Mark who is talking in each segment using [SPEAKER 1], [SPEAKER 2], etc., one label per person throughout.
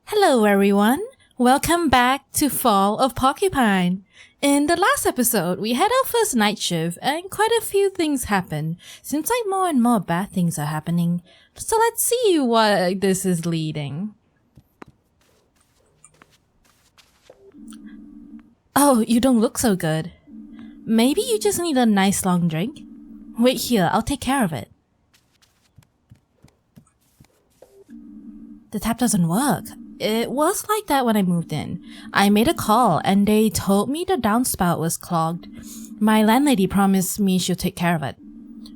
[SPEAKER 1] Hello everyone! Welcome back to Fall of Porcupine. In the last episode, we had our first night shift and quite a few things happened. Seems like more and more bad things are happening. So let's see what this is leading. Oh, you don't look so good. Maybe you just need a nice long drink? Wait here, I'll take care of it. The tap doesn't work. It was like that when I moved in. I made a call and they told me the downspout was clogged. My landlady promised me she'll take care of it.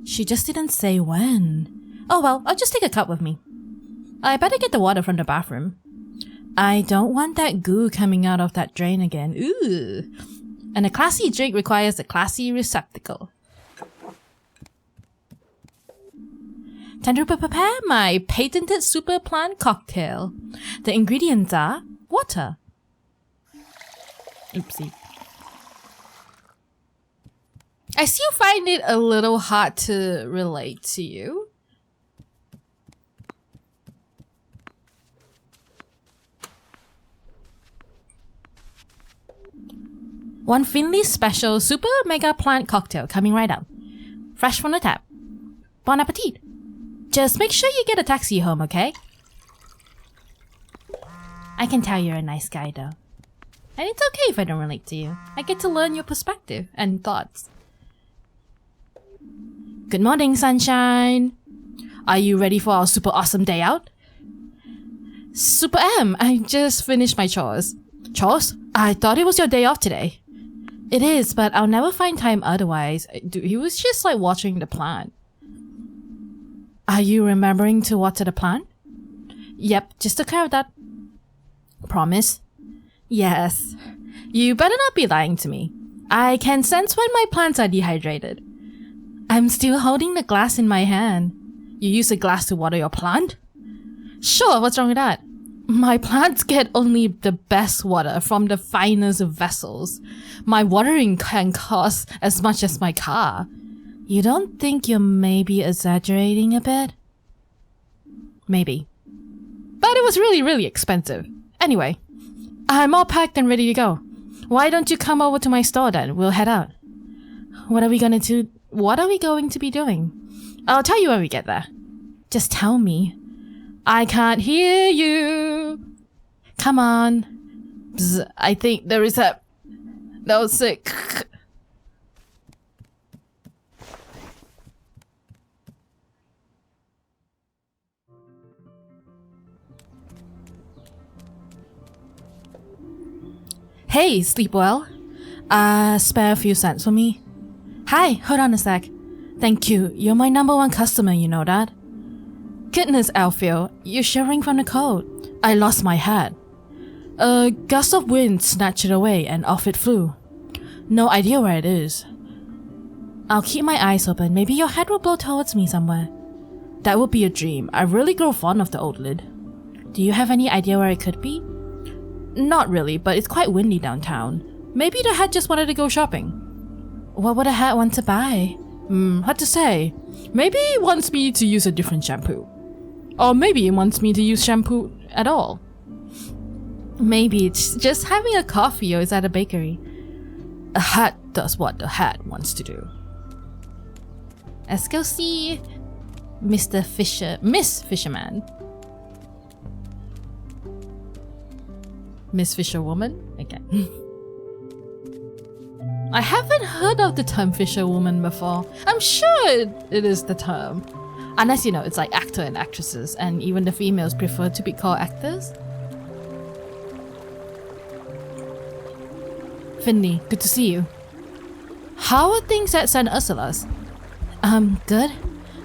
[SPEAKER 1] She just didn't say when. Oh well, I'll just take a cup with me. I better get the water from the bathroom. I don't want that goo coming out of that drain again. Ooh. And a classy drink requires a classy receptacle. Time to prepare my patented super plant cocktail. The ingredients are water. Oopsie. I still find it a little hard to relate to you. One Finley special super mega plant cocktail coming right up. Fresh from the tap. Bon appetit. Just make sure you get a taxi home, okay? I can tell you're a nice guy though. And it's okay if I don't relate to you. I get to learn your perspective and thoughts. Good morning, sunshine. Are you ready for our super awesome day out? Super M, I just finished my chores. Chores? I thought it was your day off today. It is, but I'll never find time otherwise. He was just like watching the plant. Are you remembering to water the plant? Yep, just took care of that. Promise? Yes. You better not be lying to me. I can sense when my plants are dehydrated. I'm still holding the glass in my hand. You use a glass to water your plant? Sure, what's wrong with that? My plants get only the best water from the finest vessels. My watering can cost as much as my car. You don't think you're maybe exaggerating a bit? Maybe. But it was really expensive. Anyway, I'm all packed and ready to go. Why don't you come over to my store then? We'll head out. What are we going to be doing? I'll tell you when we get there. Just tell me. I can't hear you. Come on. Bzz, I think there is a... That was sick. Hey, sleep well? Spare a few cents for me? Hi, hold on a sec. Thank you, you're my #1 customer, you know that? Goodness, Alfio, you're shivering from the cold. I lost my hat. A gust of wind snatched it away and off it flew. No idea where it is. I'll keep my eyes open, maybe your head will blow towards me somewhere. That would be a dream, I really grow fond of the old lid. Do you have any idea where it could be? Not really, but it's quite windy downtown. Maybe the hat just wanted to go shopping. What would a hat want to buy? Hard to say. Maybe it wants me to use a different shampoo. Or maybe it wants me to use shampoo at all. Maybe it's just having a coffee or it's at a bakery. A hat does what the hat wants to do. Let's go see Miss Fisherman. Miss Fisherwoman? Okay. I haven't heard of the term Fisherwoman before. I'm sure it is the term. Unless, you know, it's like actor and actresses, and even the females prefer to be called actors. Finley, good to see you. How are things at St. Ursula's? Good.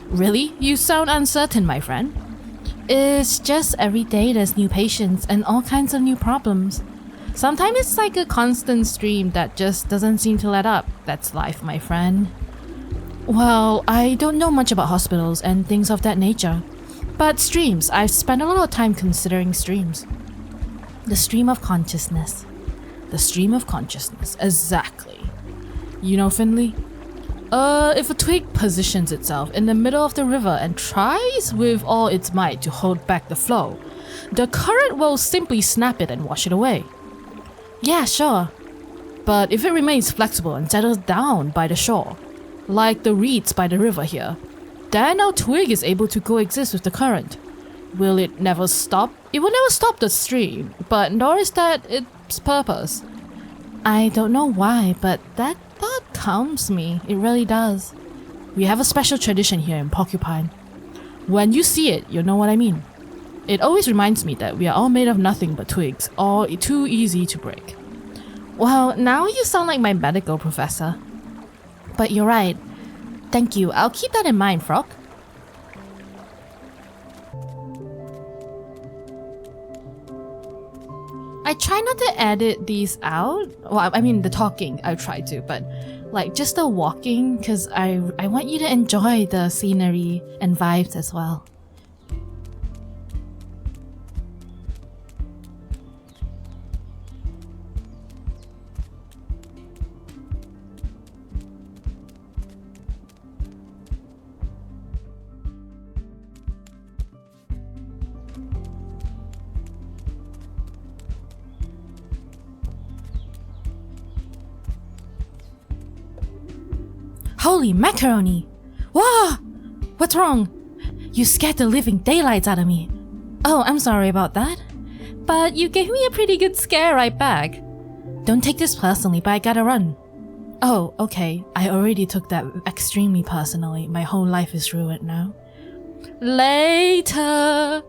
[SPEAKER 1] Really? You sound uncertain, my friend. It's just every day there's new patients and all kinds of new problems. Sometimes it's like a constant stream that just doesn't seem to let up. That's life, my friend. Well, I don't know much about hospitals and things of that nature. But streams, I've spent a lot of time considering streams. The stream of consciousness. The stream of consciousness, exactly. You know, Finley? If a twig positions itself in the middle of the river and tries with all its might to hold back the flow, the current will simply snap it and wash it away. Yeah, sure. But if it remains flexible and settles down by the shore, like the reeds by the river here, then our twig is able to coexist with the current. Will it never stop? It will never stop the stream, but nor is that its purpose. I don't know why, but that thought calms me. It really does. We have a special tradition here in Porcupine. When you see it, you'll know what I mean. It always reminds me that we are all made of nothing but twigs, all too easy to break. Well, now you sound like my medical professor. But you're right. Thank you. I'll keep that in mind, Frog. I try not to edit these out. Well, I mean the talking, I try to, but like just the walking, because I want you to enjoy the scenery and vibes as well. Holy macaroni! Whoa! What's wrong? You scared the living daylights out of me. Oh, I'm sorry about that. But you gave me a pretty good scare right back. Don't take this personally, but I gotta run. Oh, okay. I already took that extremely personally. My whole life is ruined now. Later!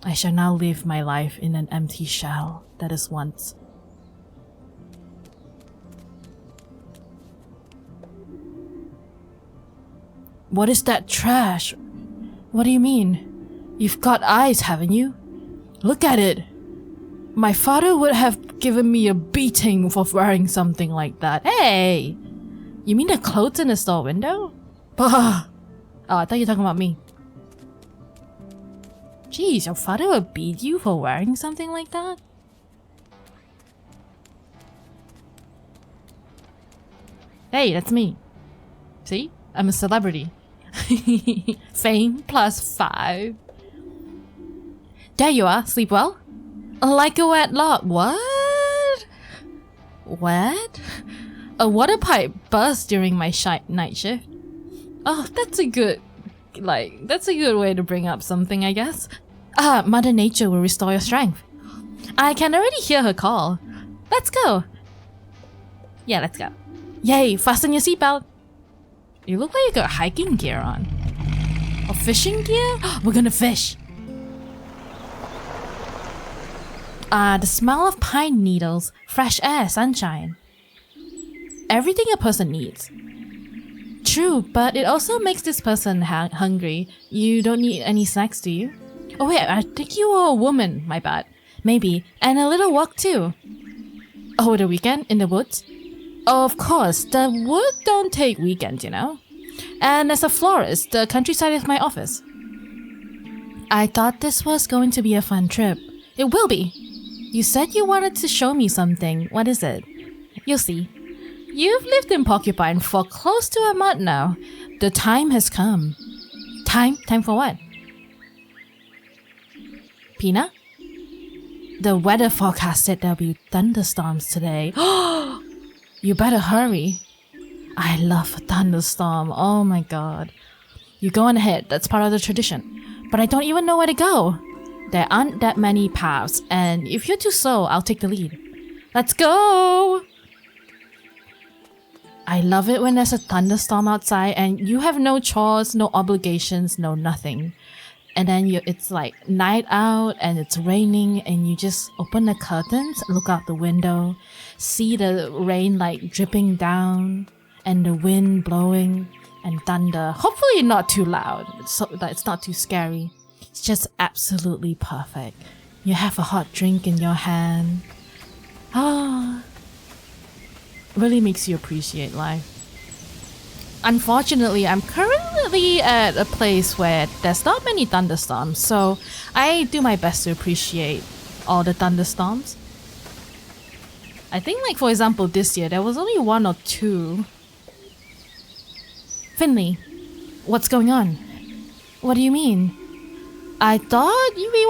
[SPEAKER 1] I shall now live my life in an empty shell that is once. What is that trash? What do you mean? You've got eyes, haven't you? Look at it. My father would have given me a beating for wearing something like that. Hey! You mean the clothes in the store window? Oh, I thought you were talking about me. Jeez, your father would beat you for wearing something like that? Hey, that's me. See? I'm a celebrity. Fame +5. There you are. Sleep well? Like a wet log. What? Wet? A water pipe burst during my night shift. Oh, that's a good way to bring up something, I guess. Mother Nature will restore your strength. I can already hear her call. Let's go. Yeah, let's go. Yay, fasten your seatbelt. You look like you got hiking gear on. Or fishing gear? We're gonna fish! The smell of pine needles, fresh air, sunshine. Everything a person needs. True, but it also makes this person hungry. You don't need any snacks, do you? Oh wait, I think you were a woman, my bad. Maybe, and a little walk too. Over the weekend, in the woods? Of course, the wood don't take weekends, you know. And as a florist, the countryside is my office. I thought this was going to be a fun trip. It will be. You said you wanted to show me something. What is it? You'll see. You've lived in Porcupine for close to a month now. The time has come. Time? Time for what? Peanut? The weather forecast said there'll be thunderstorms today. You better hurry. I love a thunderstorm. Oh my god. You go on ahead. That's part of the tradition. But I don't even know where to go. There aren't that many paths, and if you're too slow, I'll take the lead. Let's go! I love it when there's a thunderstorm outside and you have no chores, no obligations, no nothing. And then it's like night out and it's raining and you just open the curtains, look out the window, see the rain like dripping down and the wind blowing and thunder. Hopefully not too loud so that it's not too scary. It's just absolutely perfect. You have a hot drink in your hand. Really makes you appreciate life. Unfortunately, I'm currently at a place where there's not many thunderstorms, so I do my best to appreciate all the thunderstorms. I think, like, for example, this year, there was only 1 or 2. Finley, What's going on? What do you mean? I thought we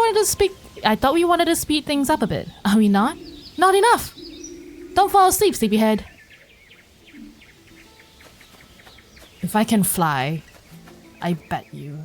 [SPEAKER 1] wanted to speed things up a bit. Are we not? Not enough! Don't fall asleep, sleepyhead. If I can fly, I bet you.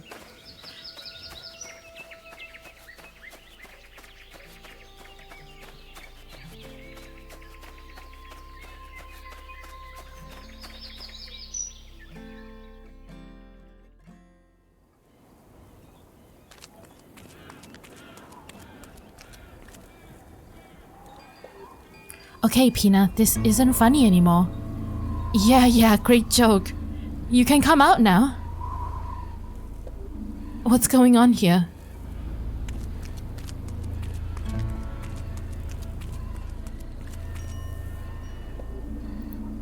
[SPEAKER 1] Okay, Pina, this isn't funny anymore. Yeah, great joke. You can come out now. What's going on here?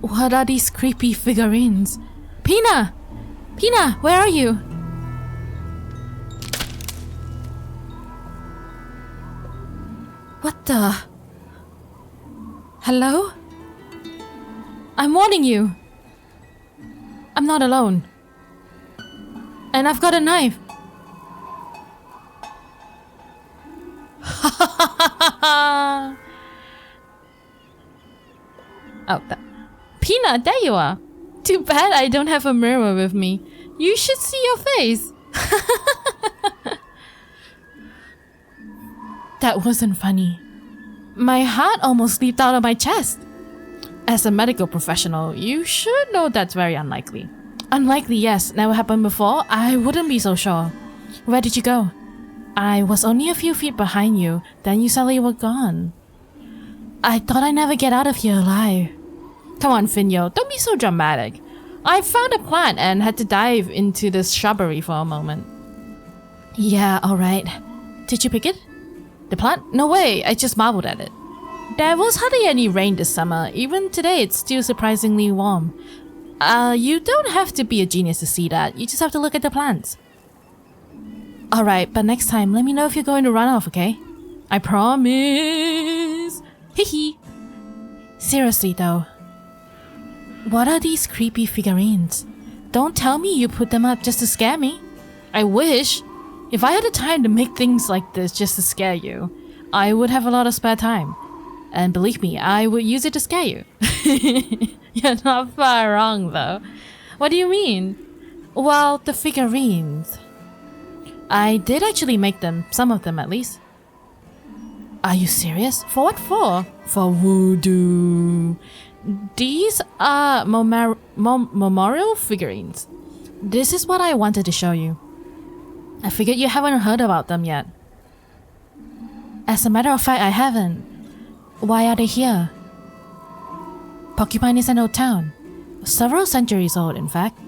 [SPEAKER 1] What are these creepy figurines? Pina! Pina, where are you? What the? Hello? I'm warning you. I'm not alone. And I've got a knife. Pina, there you are. Too bad I don't have a mirror with me. You should see your face. That wasn't funny. My heart almost leaped out of my chest. As a medical professional, you should know that's very unlikely. Unlikely, yes. Never happened before. I wouldn't be so sure. Where did you go? I was only a few feet behind you. Then you suddenly were gone. I thought I'd never get out of here alive. Come on, Finyo. Don't be so dramatic. I found a plant and had to dive into the shrubbery for a moment. Yeah, alright. Did you pick it? The plant? No way, I just marveled at it. There was hardly any rain this summer. Even today, it's still surprisingly warm. You don't have to be a genius to see that. You just have to look at the plants. Alright, but next time, let me know if you're going to run off, okay? I promise. Hee. Seriously though. What are these creepy figurines? Don't tell me you put them up just to scare me. I wish. If I had the time to make things like this just to scare you, I would have a lot of spare time. And believe me, I would use it to scare you. You're not far wrong though. What do you mean? Well, the figurines. I did actually make them, some of them at least. Are you serious? For what for? For voodoo. These are memorial figurines. This is what I wanted to show you. I figured you haven't heard about them yet. As a matter of fact, I haven't. Why are they here? Porcupine is an old town. Several centuries old, in fact.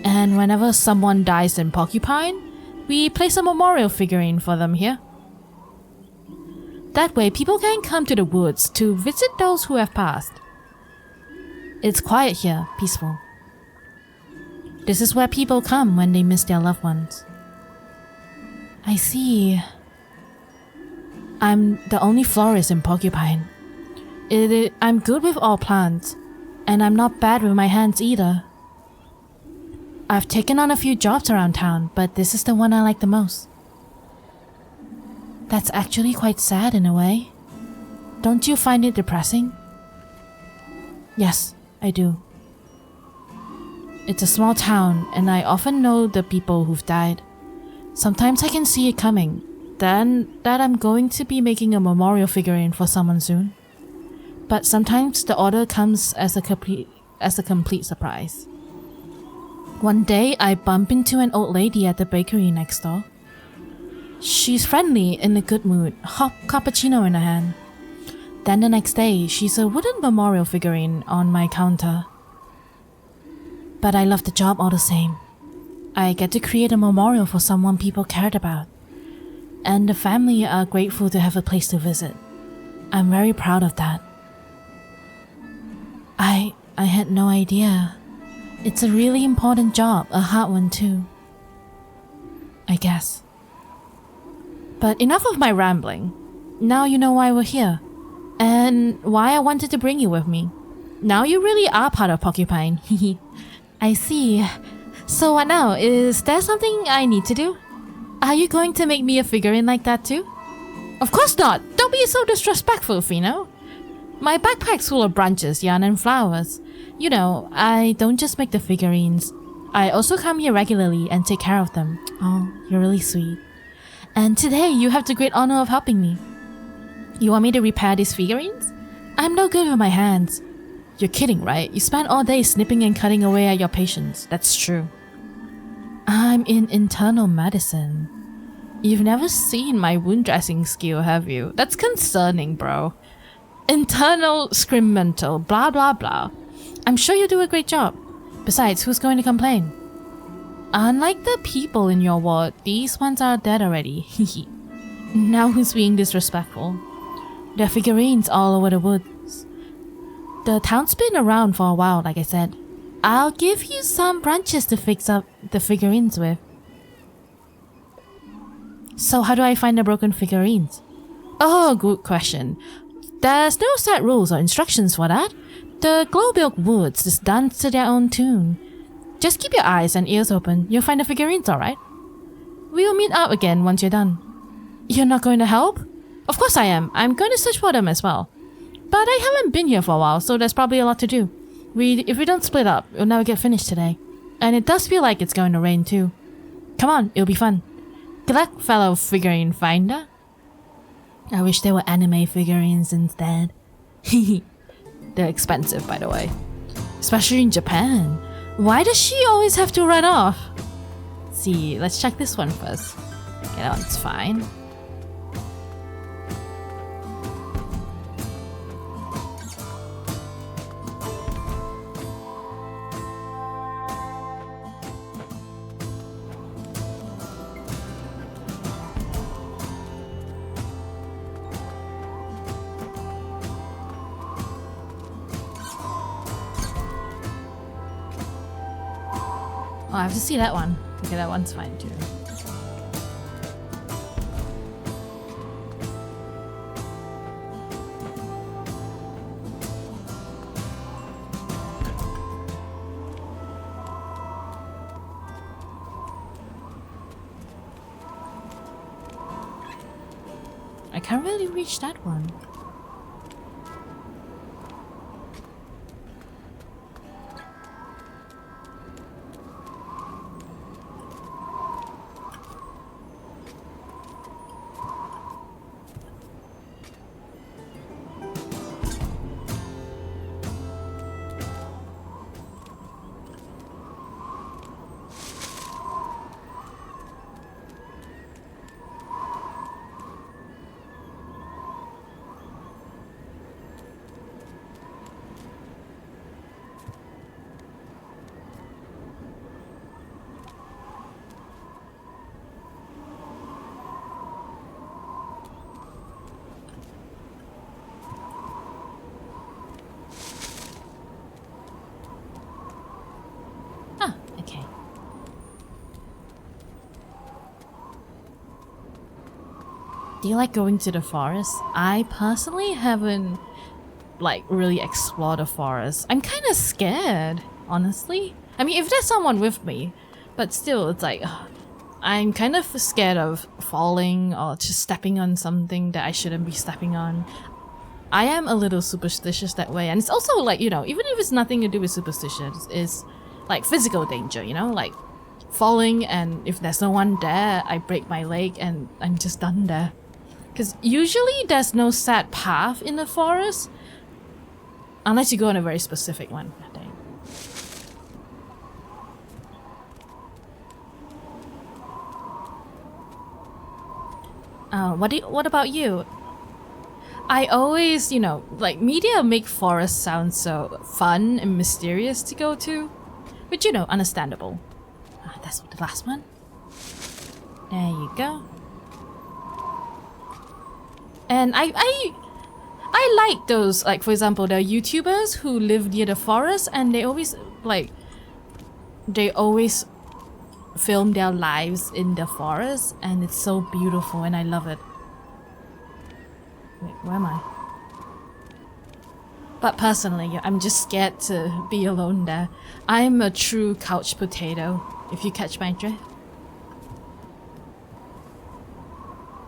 [SPEAKER 1] And whenever someone dies in Porcupine, we place a memorial figurine for them here. That way, people can come to the woods to visit those who have passed. It's quiet here, peaceful. This is where people come when they miss their loved ones. I see. I'm the only florist in Porcupine. I'm good with all plants, and I'm not bad with my hands either. I've taken on a few jobs around town, but this is the one I like the most. That's actually quite sad in a way. Don't you find it depressing? Yes, I do. It's a small town, and I often know the people who've died. Sometimes I can see it coming, then that I'm going to be making a memorial figurine for someone soon. But sometimes the order comes as a complete surprise. One day, I bump into an old lady at the bakery next door. She's friendly, in a good mood, hot cappuccino in her hand. Then the next day, she's a wooden memorial figurine on my counter. But I love the job all the same. I get to create a memorial for someone people cared about. And the family are grateful to have a place to visit. I'm very proud of that. I had no idea. It's a really important job, a hard one too. I guess. But enough of my rambling. Now you know why we're here. And why I wanted to bring you with me. Now you really are part of Porcupine. I see. So what now? Is there something I need to do? Are you going to make me a figurine like that too? Of course not! Don't be so disrespectful, Fino. My backpack's full of branches, yarn and flowers. You know, I don't just make the figurines. I also come here regularly and take care of them. Oh, you're really sweet. And today you have the great honor of helping me. You want me to repair these figurines? I'm no good with my hands. You're kidding, right? You spent all day snipping and cutting away at your patients. That's true. I'm in internal medicine. You've never seen my wound dressing skill, have you? That's concerning, bro. Internal scrimmental, blah blah blah. I'm sure you do a great job. Besides, who's going to complain? Unlike the people in your ward, these ones are dead already. Now who's being disrespectful? There are figurines all over the woods. The town's been around for a while, like I said. I'll give you some branches to fix up the figurines with. So how do I find the broken figurines? Oh, good question. There's no set rules or instructions for that. The Glowbilk Woods just dance to their own tune. Just keep your eyes and ears open. You'll find the figurines, alright? We'll meet up again once you're done. You're not going to help? Of course I am. I'm going to search for them as well. But I haven't been here for a while, so there's probably a lot to do. If we don't split up, we'll never get finished today. And it does feel like it's going to rain too. Come on, it'll be fun. Good luck, fellow figurine finder. I wish there were anime figurines instead. They're expensive, by the way. Especially in Japan. Why does she always have to run off? Let's see, let's check this one first. Okay, that one's fine. Oh, I have to see that one. Okay, that one's fine too. I can't really reach that one. Do you like going to the forest? I personally haven't really explored the forest. I'm kind of scared, honestly. I mean, if there's someone with me, but still, it's like I'm kind of scared of falling or just stepping on something that I shouldn't be stepping on. I am a little superstitious that way, and it's also like, you know, even if it's nothing to do with superstitions, it's like physical danger, you know, like falling, and if there's no one there, I break my leg and I'm just done there. Because usually there's no set path in the forest. Unless you go on a very specific one, I think. What about you? I always, you know, like media make forests sound so fun and mysterious to go to. Which, you know, understandable. That's the last one. There you go. And I like those, like, for example, there are YouTubers who live near the forest and they always film their lives in the forest, and it's so beautiful and I love it. Wait, where am I? But personally, I'm just scared to be alone there. I'm a true couch potato. if you catch my drift.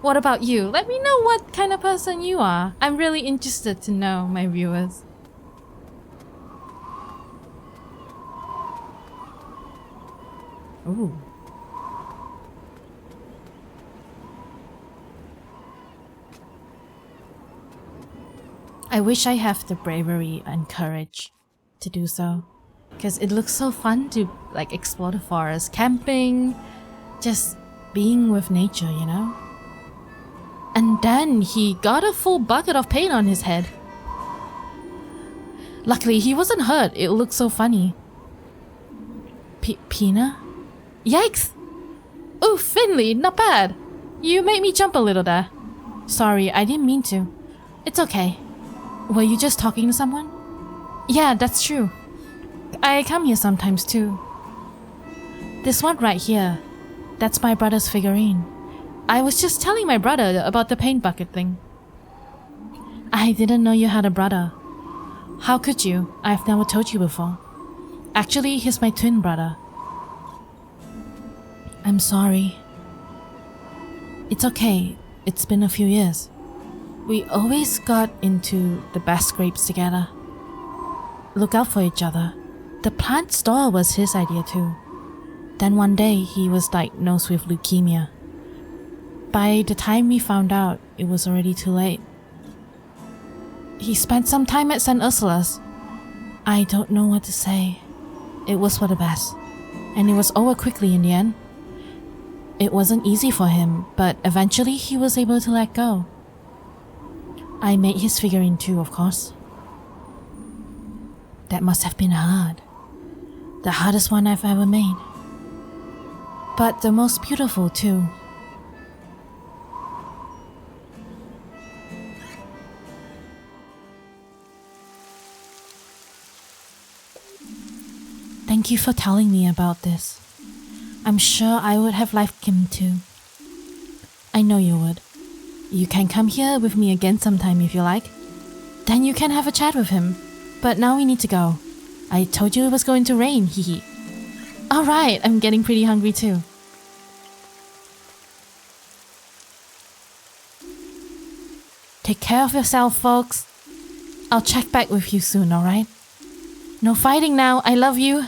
[SPEAKER 1] What about you? Let me know what kind of person you are. I'm really interested to know, my viewers. Ooh. I wish I have the bravery and courage to do so, because it looks so fun to like explore the forest, camping, just being with nature, you know? And then he got a full bucket of paint on his head. Luckily, he wasn't hurt. It looked so funny. Pina? Yikes! Ooh, Finley, not bad. You made me jump a little there. Sorry, I didn't mean to. It's okay. Were you just talking to someone? Yeah, that's true. I come here sometimes too. This one right here, that's my brother's figurine. I was just telling my brother about the paint bucket thing. I didn't know you had a brother. How could you? I've never told you before. Actually, he's my twin brother. I'm sorry. It's okay. It's been a few years. We always got into the best scrapes together. Look out for each other. The plant store was his idea too. Then one day he was diagnosed with leukemia. By the time we found out, it was already too late. He spent some time at St. Ursula's. I don't know what to say. It was for the best. And it was over quickly in the end. It wasn't easy for him, but eventually he was able to let go. I made his figurine too, of course. That must have been hard. The hardest one I've ever made. But the most beautiful too. Thank you for telling me about this. I'm sure I would have liked him too. I know you would. You can come here with me again sometime if you like. Then you can have a chat with him. But now we need to go. I told you it was going to rain, hehe. Alright, I'm getting pretty hungry too. Take care of yourself, folks. I'll check back with you soon, alright? No fighting now, I love you.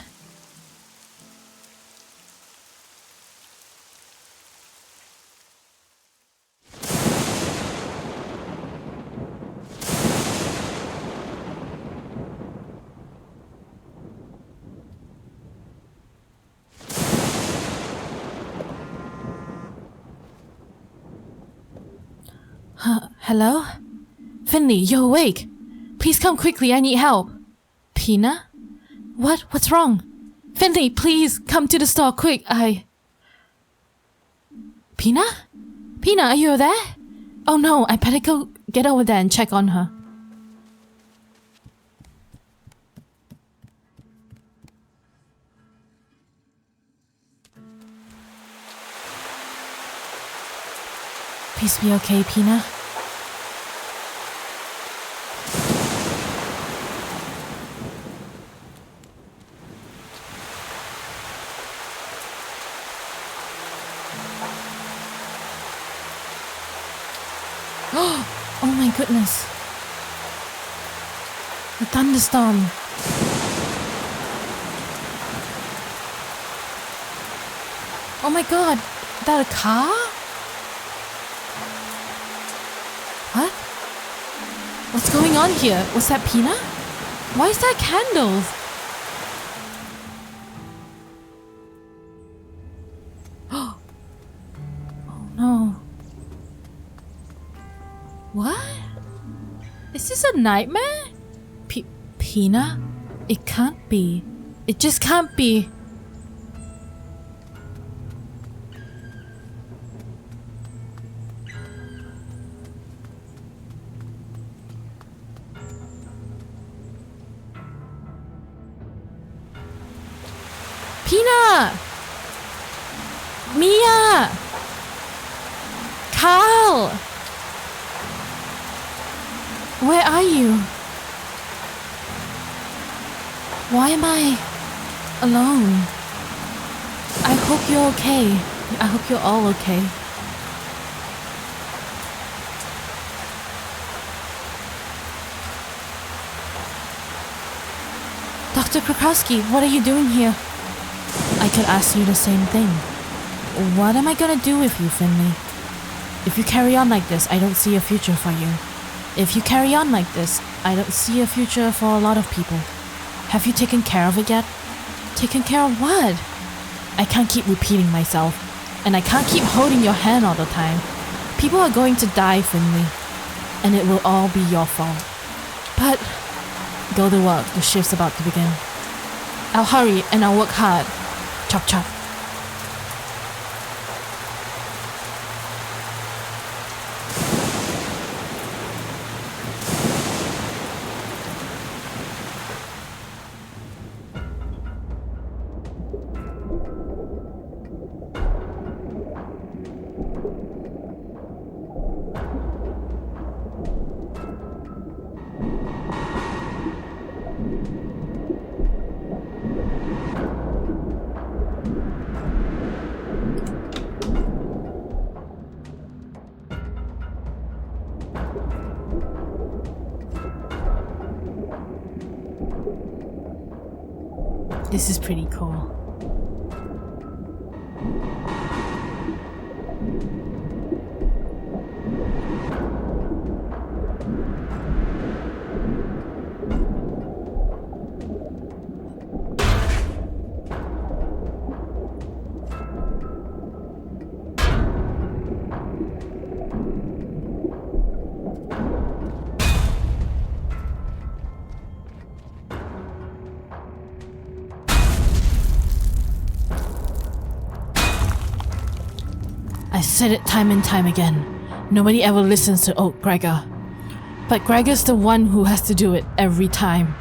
[SPEAKER 1] Hello? Finley, you're awake. Please come quickly, I need help. Pina? What's wrong? Finley, please come to the store quick, Pina? Pina, are you there? Oh no, I better go get over there and check on her. Please be okay, Pina. Oh my goodness. The thunderstorm. Oh my god, is that a car? What? What's going on here? Was that Pina? Why is that candles? Oh no. What? Is this a nightmare? Pina? It can't be. It just can't be. Pina! Mia! Carl! Where are you? Why am I alone? hope you're okay. I hope you're all okay. Dr. Krakowski, what are you doing here? I could ask you the same thing. What am I gonna do with you, Finley? If you carry on like this, I don't see a future for you. If you carry on like this, I don't see a future for a lot of people. Have you taken care of it yet? Taken care of what? I can't keep repeating myself, and I can't keep holding your hand all the time. People are going to die, Finley, and it will all be your fault. But go to work, the shift's about to begin. I'll hurry and I'll work hard. Chop chop. This is pretty cool. I said it time and time again. Nobody ever listens to old Gregor. But Gregor's the one who has to do it every time.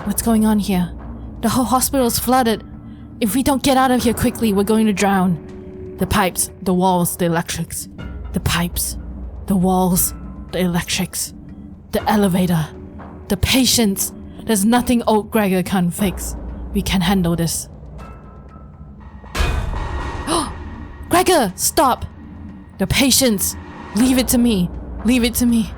[SPEAKER 1] What's going on here? The whole hospital's flooded. If we don't get out of here quickly, we're going to drown. The pipes, the walls, the electrics. The pipes, the walls, the electrics. The elevator. The patients. There's nothing old Gregor can't fix. We can handle this. Gregor, stop! The patients! Leave it to me. Leave it to me.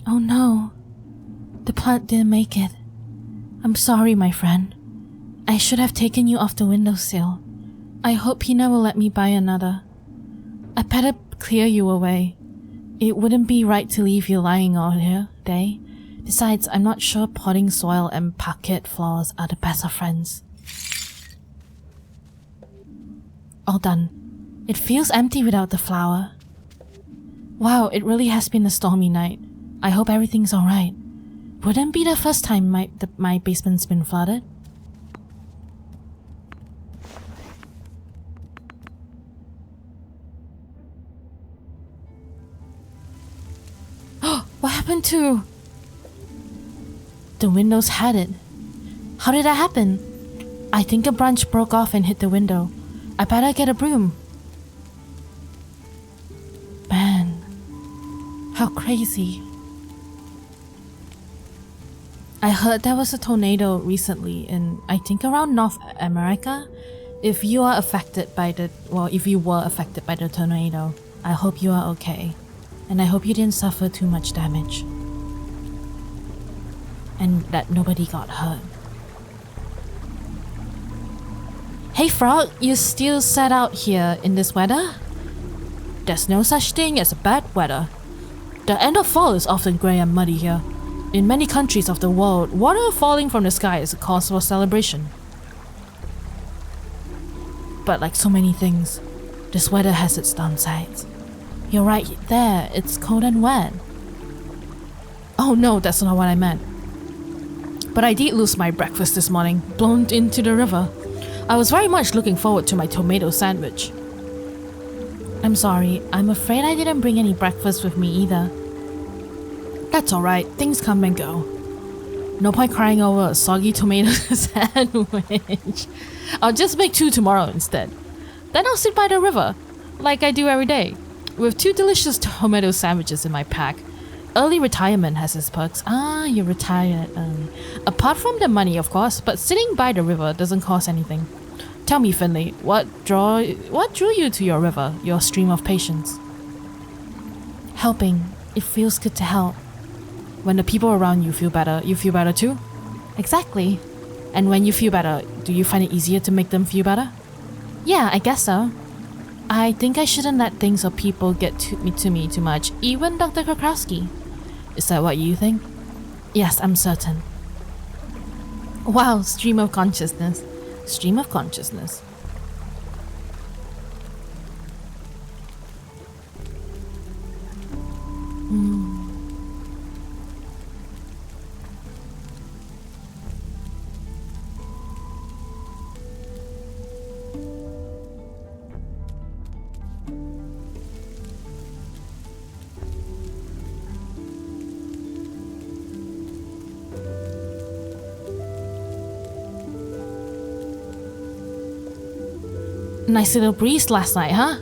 [SPEAKER 1] Oh no, the plant didn't make it. I'm sorry, my friend. I should have taken you off the windowsill. I hope he never let me buy another. I better clear you away. It wouldn't be right to leave you lying all here, day. Besides, I'm not sure potting soil and parquet floors are the best of friends. All done. It feels empty without the flower. Wow, it really has been a stormy night. I hope everything's alright. Wouldn't be the first time my basement's been flooded. What happened to... The windows had it. How did that happen? I think a branch broke off and hit the window. I better get a broom. Man, how crazy. I heard there was a tornado recently in, I think, around North America. If you are affected by the, well, if you were affected by the tornado, I hope you are okay. And I hope you didn't suffer too much damage. And that nobody got hurt. Hey Frog, you still sat out here in this weather? There's no such thing as bad weather. The end of fall is often grey and muddy here. In many countries of the world, water falling from the sky is a cause for celebration. But like so many things, this weather has its downsides. You're right there, it's cold and wet. Oh no, that's not what I meant. But I did lose my breakfast this morning, blown into the river. I was very much looking forward to my tomato sandwich. I'm sorry, I'm afraid I didn't bring any breakfast with me either. That's alright, things come and go. No point crying over a soggy tomato sandwich. I'll just make 2 tomorrow instead. Then I'll sit by the river, like I do every day, with 2 delicious tomato sandwiches in my pack. Early retirement has its perks. Ah, you're retired early. Apart from the money, of course, but sitting by the river doesn't cost anything. Tell me, Finley, what drew you to your river, your stream of patience? Helping. It feels good to help. When the people around you feel better too? Exactly. And when you feel better, do you find it easier to make them feel better? Yeah, I guess so. I think I shouldn't let things or people get to me too much, even Dr. Krakowski. Is that what you think? Yes, I'm certain. Wow, stream of consciousness. Stream of consciousness. Nice little breeze last night, huh?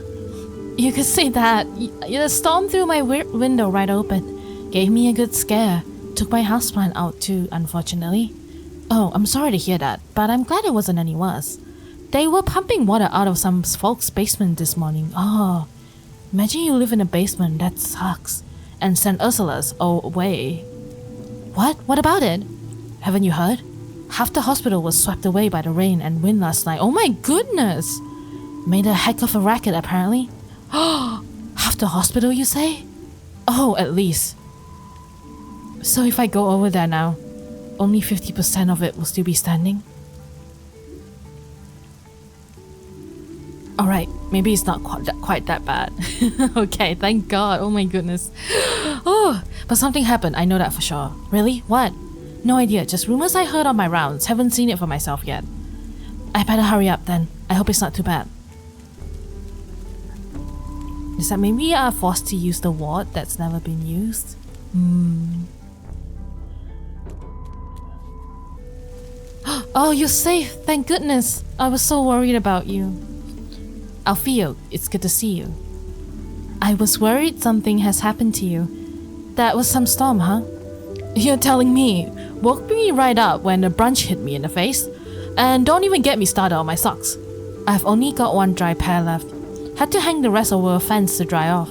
[SPEAKER 1] You could say that. The storm threw my window right open. Gave me a good scare. Took my houseplant out too, unfortunately. Oh, I'm sorry to hear that, but I'm glad it wasn't any worse. They were pumping water out of some folks' basement this morning. Oh, imagine you live in a basement, that sucks. And send Ursula's away. What? What about it? Haven't you heard? Half the hospital was swept away by the rain and wind last night. Oh my goodness! Made a heck of a racket, apparently. Half the hospital, you say? Oh, at least. So if I go over there now, only 50% of it will still be standing? Alright, maybe it's not quite that bad. Okay, thank God. Oh my goodness. Oh, but something happened, I know that for sure. Really? What? No idea, just rumors I heard on my rounds. Haven't seen it for myself yet. I better hurry up then. I hope it's not too bad. Is that maybe we are forced to use the ward that's never been used? Oh, you're safe! Thank goodness! I was so worried about you. Alfio, it's good to see you. I was worried something has happened to you. That was some storm, huh? You're telling me. Woke me right up when a branch hit me in the face. And don't even get me started on my socks. I've only got 1 dry pair left. Had to hang the rest over a fence to dry off.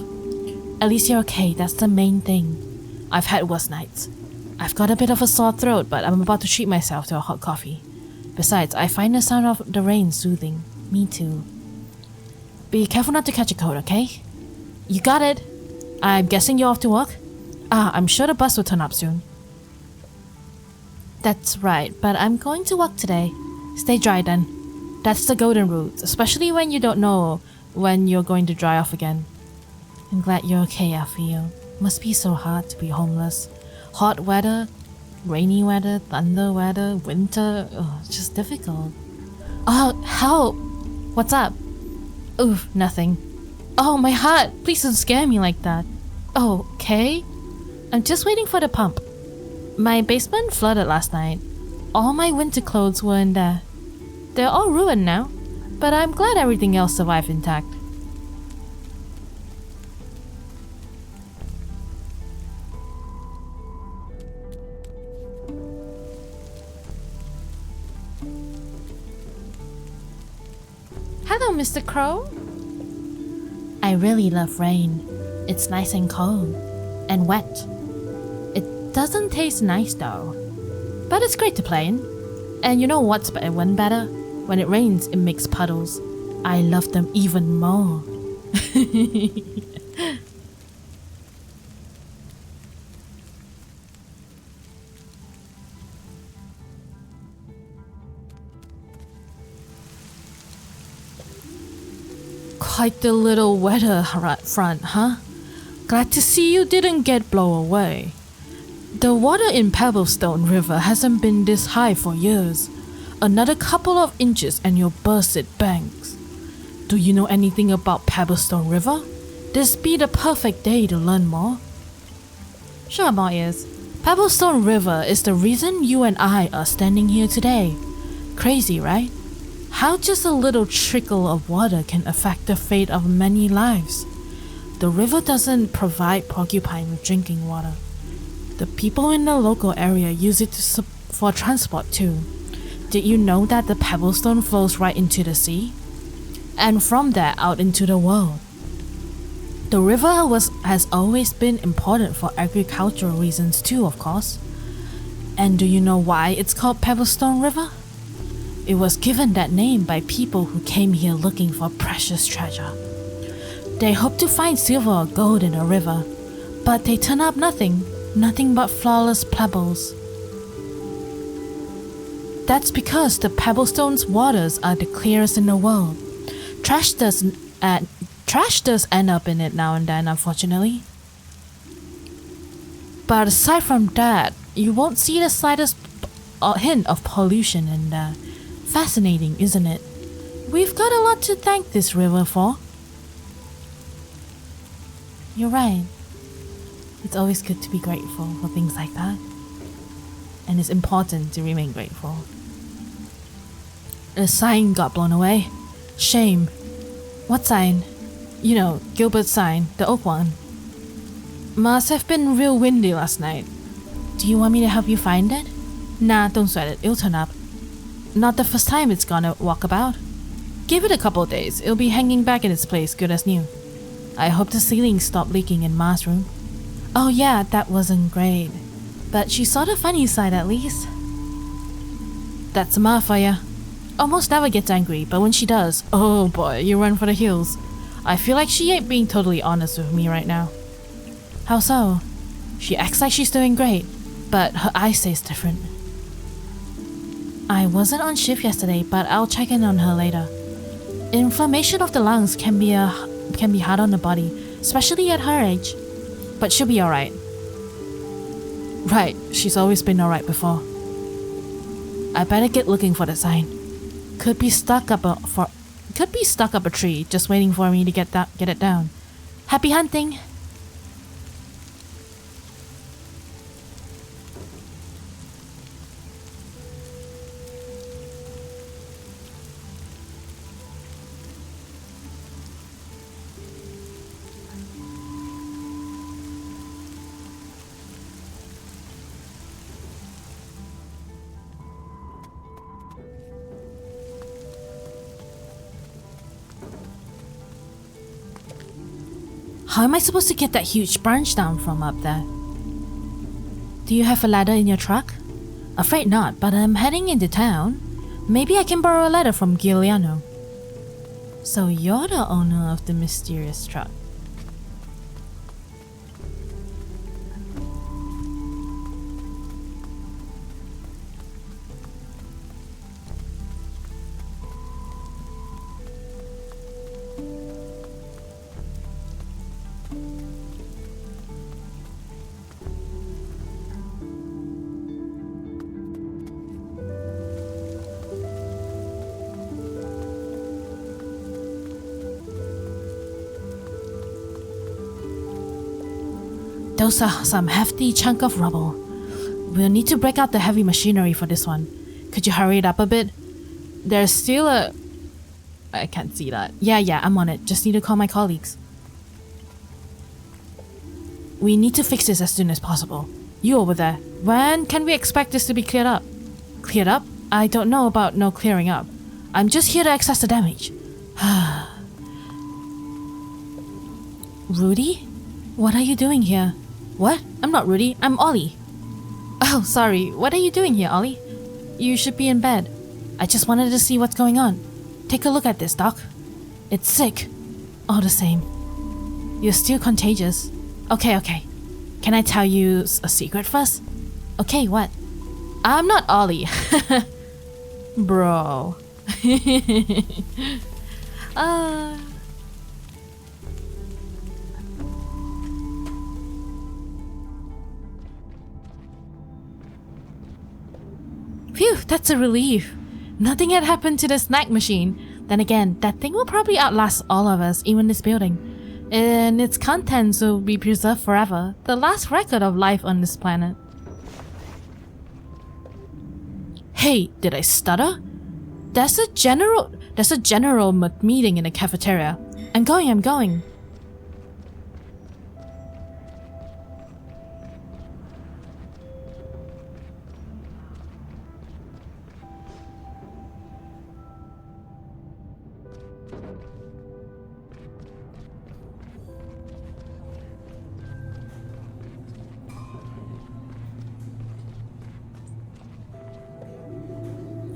[SPEAKER 1] At least you're okay, that's the main thing. I've had worse nights. I've got a bit of a sore throat, but I'm about to treat myself to a hot coffee. Besides, I find the sound of the rain soothing. Me too. Be careful not to catch a cold, okay? You got it. I'm guessing you're off to work? I'm sure the bus will turn up soon. That's right, but I'm going to work today. Stay dry then. That's the golden rule, especially when you don't know when you're going to dry off again. I'm glad you're okay, Alfio. Must be so hard to be homeless. Hot weather, rainy weather, thunder weather, winter. Oh, it's just difficult. Oh, help! What's up? Oof, nothing. Oh, my heart! Please don't scare me like that. Oh, okay? I'm just waiting for the pump. My basement flooded last night. All my winter clothes were in there. They're all ruined now, but I'm glad everything else survived intact. Hello, Mr. Crow. I really love rain. It's nice and cold. And wet. It doesn't taste nice though. But it's great to play in. And you know what's even better? When it rains, it makes puddles. I love them even more. Quite the little weather front, huh? Glad to see you didn't get blown away. The water in Pebblestone River hasn't been this high for years. Another couple of inches and you'll burst its banks. Do you know anything about Pebblestone River? This be the perfect day to learn more. Sure, I'm all ears. Pebblestone River is the reason you and I are standing here today. Crazy, right? How just a little trickle of water can affect the fate of many lives. The river doesn't provide Porcupine with drinking water. The people in the local area use it for transport too. Did you know that the Pebblestone flows right into the sea? And from there out into the world. The river has always been important for agricultural reasons too, of course. And do you know why it's called Pebblestone River? It was given that name by people who came here looking for precious treasure. They hoped to find silver or gold in the river, but they turn up nothing but flawless pebbles. That's because the Pebblestone's waters are the clearest in the world. Trash does end up in it now and then, unfortunately. But aside from that, you won't see the slightest hint of pollution in there. Fascinating, isn't it? We've got a lot to thank this river for. You're right. It's always good to be grateful for things like that. And it's important to remain grateful. The sign got blown away. Shame. What sign? You know, Gilbert's sign, the oak one. Must have been real windy last night. Do you want me to help you find it? Nah, don't sweat it, it'll turn up. Not the first time it's gonna walk about. Give it a couple of days, it'll be hanging back in its place good as new. I hope the ceiling stopped leaking in Ma's room. Oh yeah, that wasn't great. But she saw the funny side at least. That's Ma for ya. Almost never gets angry, but when she does, oh boy, you run for the hills. I feel like she ain't being totally honest with me right now. How so? She acts like she's doing great, but her eye says different. I wasn't on shift yesterday, but I'll check in on her later. Inflammation of the lungs can be hard on the body, especially at her age. But she'll be alright. Right, she's always been alright before. I better get looking for the sign. Could be stuck up a tree, just waiting for me to get it down. Happy hunting! How am I supposed to get that huge branch down from up there? Do you have a ladder in your truck? Afraid not, but I'm heading into town. Maybe I can borrow a ladder from Giuliano. So you're the owner of the mysterious truck. Those are some hefty chunk of rubble. We'll need to break out the heavy machinery for this one. Could you hurry it up a bit? There's still a... I can't see that. Yeah, I'm on it. Just need to call my colleagues. We need to fix this as soon as possible. You over there. When can we expect this to be cleared up? Cleared up? I don't know about no clearing up. I'm just here to assess the damage. Rudy? What are you doing here? What? I'm not Rudy, I'm Ollie. Oh, sorry. What are you doing here, Ollie? You should be in bed. I just wanted to see what's going on. Take a look at this, Doc. It's sick. All the same. You're still contagious. Okay. Can I tell you a secret first? Okay, what? I'm not Ollie. Bro. Phew, that's a relief. Nothing had happened to the snack machine. Then again, that thing will probably outlast all of us, even this building. And its contents will be preserved forever. The last record of life on this planet. Hey, did I stutter? There's a general meeting in the cafeteria. I'm going.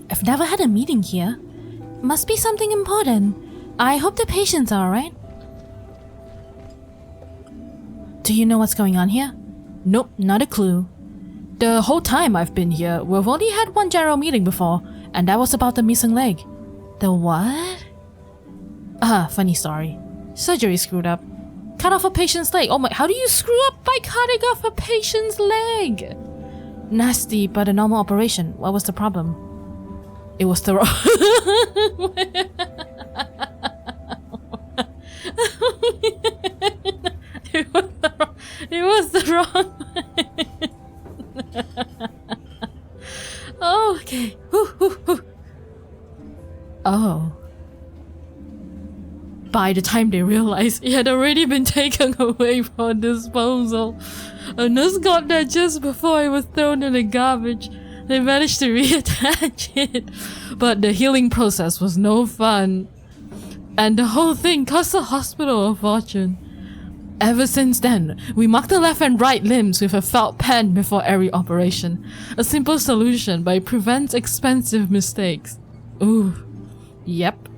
[SPEAKER 1] I've never had a meeting here. Must be something important. I hope the patients are alright. Do you know what's going on here? Nope, not a clue. The whole time I've been here, we've only had one general meeting before, and that was about the missing leg. The what? Funny story. Surgery screwed up. Cut off a patient's leg. Oh my, how do you screw up by cutting off a patient's leg? Nasty, but a normal operation. What was the problem? It was the wrong... It was the wrong... Oh, okay. Oh. By the time they realized it had already been taken away for disposal, a nurse got there just before it was thrown in the garbage. They managed to reattach it, but the healing process was no fun. And the whole thing cost the hospital a fortune. Ever since then, we mark the left and right limbs with a felt pen before every operation. A simple solution, but it prevents expensive mistakes. Ooh. Yep.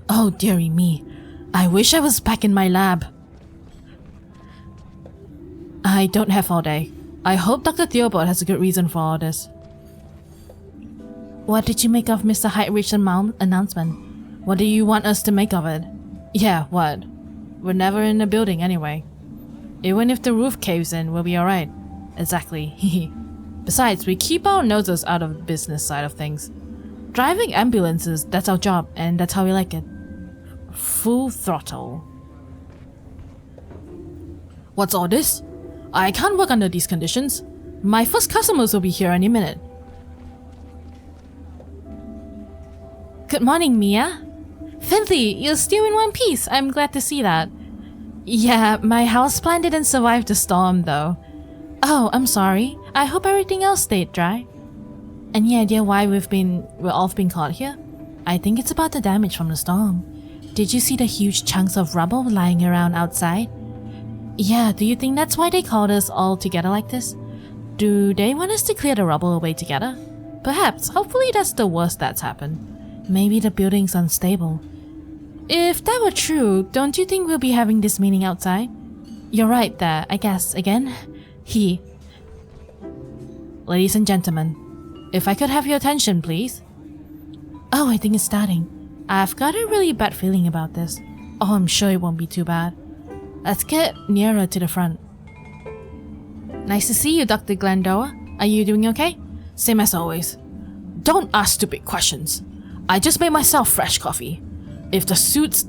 [SPEAKER 1] Oh, dearie me. I wish I was back in my lab. I don't have all day. I hope Dr. Theobald has a good reason for all this. What did you make of Mr. Heidrich's announcement? What do you want us to make of it? Yeah, what? We're never in the building anyway. Even if the roof caves in, we'll be alright. Exactly. Besides, we keep our noses out of the business side of things. Driving ambulances, that's our job, and that's how we like it. Full throttle. What's all this? I can't work under these conditions. My first customers will be here any minute. Good morning, Mia. Finley, you're still in one piece. I'm glad to see that. Yeah, my houseplant didn't survive the storm though. Oh, I'm sorry. I hope everything else stayed dry. Any idea why we've all been caught here? I think it's about the damage from the storm. Did you see the huge chunks of rubble lying around outside? Yeah, do you think that's why they called us all together like this? Do they want us to clear the rubble away together? Perhaps. Hopefully that's the worst that's happened. Maybe the building's unstable. If that were true, don't you think we'll be having this meeting outside? You're right there, I guess. Again? Ladies and gentlemen, if I could have your attention, please. Oh, I think it's starting. I've got a really bad feeling about this. Oh, I'm sure it won't be too bad. Let's get nearer to the front. Nice to see you, Dr. Glandower. Are you doing okay? Same as always. Don't ask stupid questions. I just made myself fresh coffee. If the suits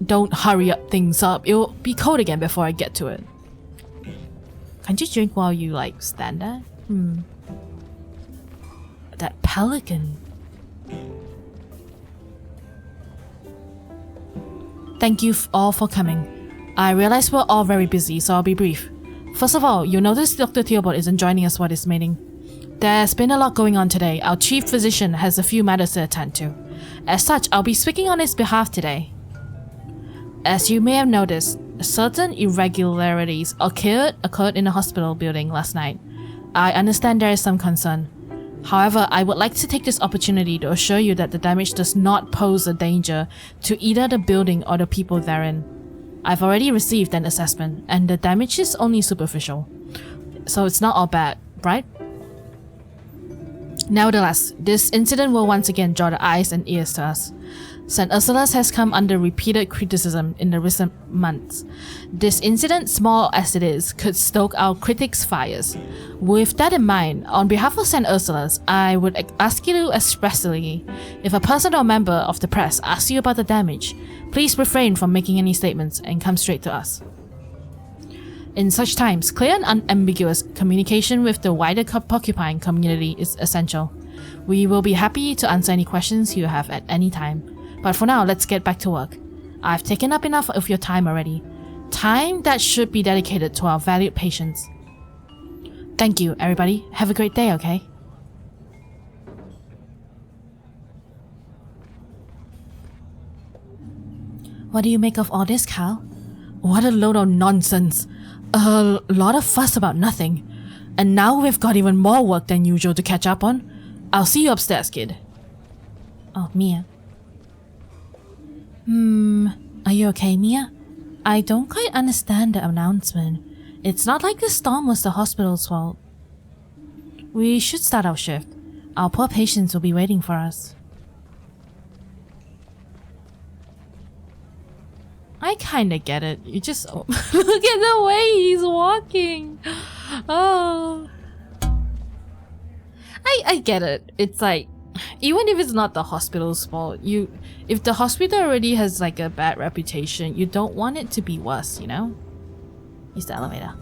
[SPEAKER 1] don't hurry up things up, it'll be cold again before I get to it. Can't you drink while you, stand there? That pelican. Thank you all for coming. I realize we're all very busy, so I'll be brief. First of all, you'll notice Dr. Theobald isn't joining us for this meeting. There's been a lot going on today. Our chief physician has a few matters to attend to. As such, I'll be speaking on his behalf today. As you may have noticed, certain irregularities occurred in the hospital building last night. I understand there is some concern. However, I would like to take this opportunity to assure you that the damage does not pose a danger to either the building or the people therein. I've already received an assessment, and the damage is only superficial. So it's not all bad, right? Nevertheless, this incident will once again draw the eyes and ears to us. St. Ursula's has come under repeated criticism in the recent months. This incident, small as it is, could stoke our critics' fires. With that in mind, on behalf of St. Ursula's, I would ask you to expressly, if a person or member of the press asks you about the damage, please refrain from making any statements and come straight to us. In such times, clear and unambiguous communication with the wider Porcupine community is essential. We will be happy to answer any questions you have at any time. But for now, let's get back to work. I've taken up enough of your time already. Time that should be dedicated to our valued patients. Thank you, everybody. Have a great day, okay? What do you make of all this, Cal? What a load of nonsense. A lot of fuss about nothing. And now we've got even more work than usual to catch up on. I'll see you upstairs, kid. Oh, Mia. Are you okay, Mia? I don't quite understand the announcement. It's not like the storm was the hospital's fault. We should start our shift. Our poor patients will be waiting for us. I kinda get it. You just look at the way he's walking. Oh. I get it. It's like, even if it's not the hospital's fault, if the hospital already has like a bad reputation, you don't want it to be worse, you know? Use the elevator.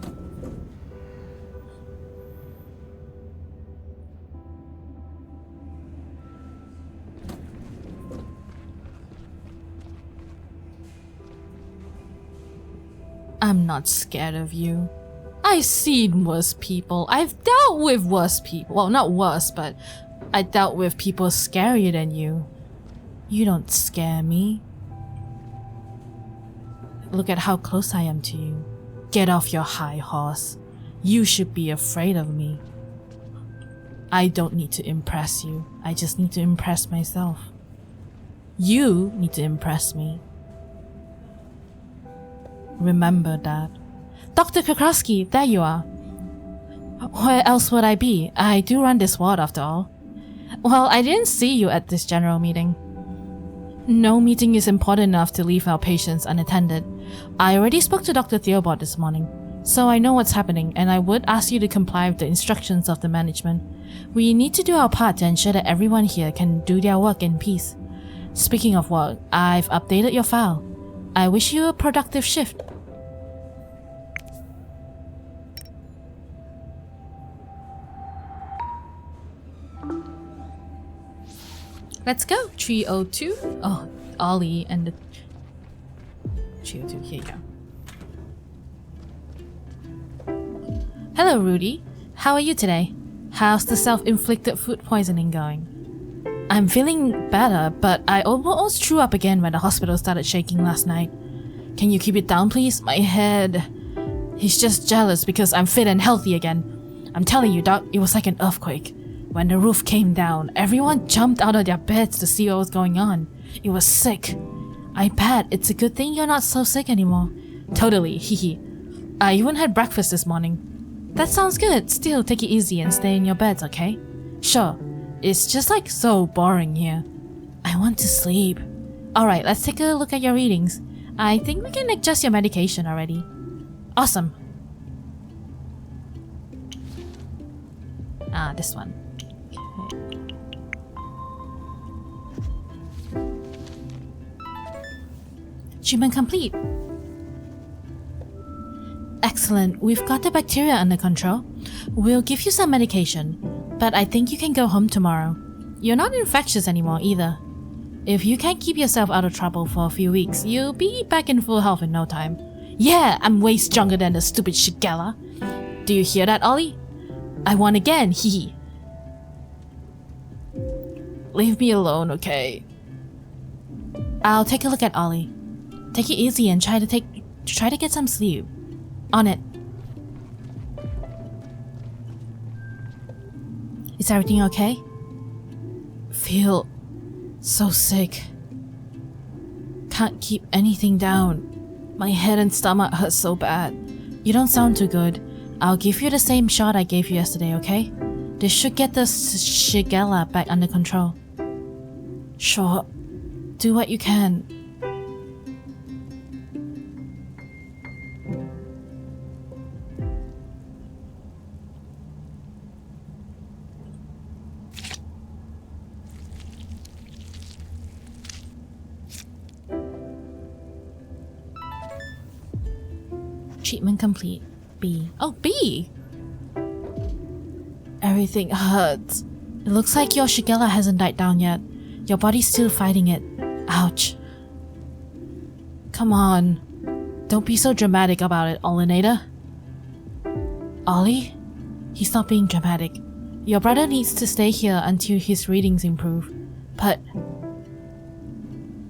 [SPEAKER 1] I'm not scared of you. I've seen worse people. I've dealt with worse people. Well, not worse, but I dealt with people scarier than you. You don't scare me. Look at how close I am to you. Get off your high horse. You should be afraid of me. I don't need to impress you. I just need to impress myself. You need to impress me. Remember that. Dr. Krakowski, there you are. Where else would I be? I do run this ward after all. Well, I didn't see you at this general meeting. No meeting is important enough to leave our patients unattended. I already spoke to Dr. Theobald this morning, so I know what's happening, and I would ask you to comply with the instructions of the management. We need to do our part to ensure that everyone here can do their work in peace. Speaking of work, I've updated your file. I wish you a productive shift. Let's go. 302. Oh, Ollie and the 302. Here you go. Hello, Rudy. How are you today? How's the self-inflicted food poisoning going? I'm feeling better, but I almost threw up again when the hospital started shaking last night. Can you keep it down, please? My head. He's just jealous because I'm fit and healthy again. I'm telling you, Doc, it was like an earthquake. When the roof came down, everyone jumped out of their beds to see what was going on. It was sick. I bet it's a good thing you're not so sick anymore. Totally, hehe. I even had breakfast this morning. That sounds good. Still, take it easy and stay in your beds, okay? Sure. It's just like so boring here. I want to sleep. Alright, let's take a look at your readings. I think we can adjust your medication already. Awesome. Ah, this one. Treatment complete. Excellent. We've got the bacteria under control. We'll give you some medication, but I think you can go home tomorrow. You're not infectious anymore either. If you can't keep yourself out of trouble for a few weeks, you'll be back in full health in no time. Yeah, I'm way stronger than the stupid Shigella. Do you hear that, Ollie? I won again, hee. Leave me alone, okay? I'll take a look at Ollie. Take it easy and try to get some sleep. On it. Is everything okay? Feel so sick. Can't keep anything down. My head and stomach hurt so bad. You don't sound too good. I'll give you the same shot I gave you yesterday, okay? This should get the Shigella back under control. Sure. Do what you can. Treatment complete. B. Oh, B! Everything hurts. It looks like your Shigella hasn't died down yet. Your body's still fighting it. Ouch. Come on. Don't be so dramatic about it, Olinator. Ollie? He's not being dramatic. Your brother needs to stay here until his readings improve. But...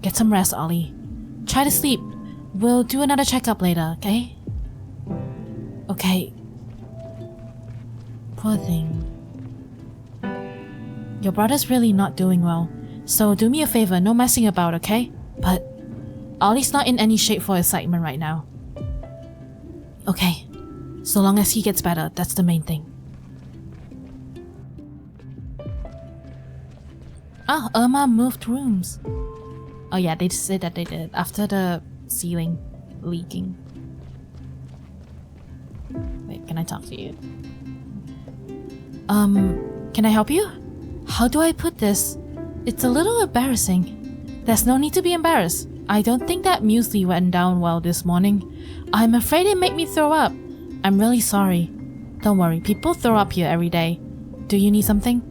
[SPEAKER 1] get some rest, Ollie. Try to sleep. We'll do another checkup later, okay? Okay. Poor thing. Your brother's really not doing well, so do me a favor, no messing about, okay? But Ollie's not in any shape for excitement right now. Okay, so long as he gets better, that's the main thing. Ah, Irma moved rooms. Oh yeah, they said that they did, after the ceiling leaking. Wait, can I talk to you? Can I help you? How do I put this? It's a little embarrassing. There's no need to be embarrassed. I don't think that muesli went down well this morning. I'm afraid it made me throw up. I'm really sorry. Don't worry, people throw up here every day. Do you need something?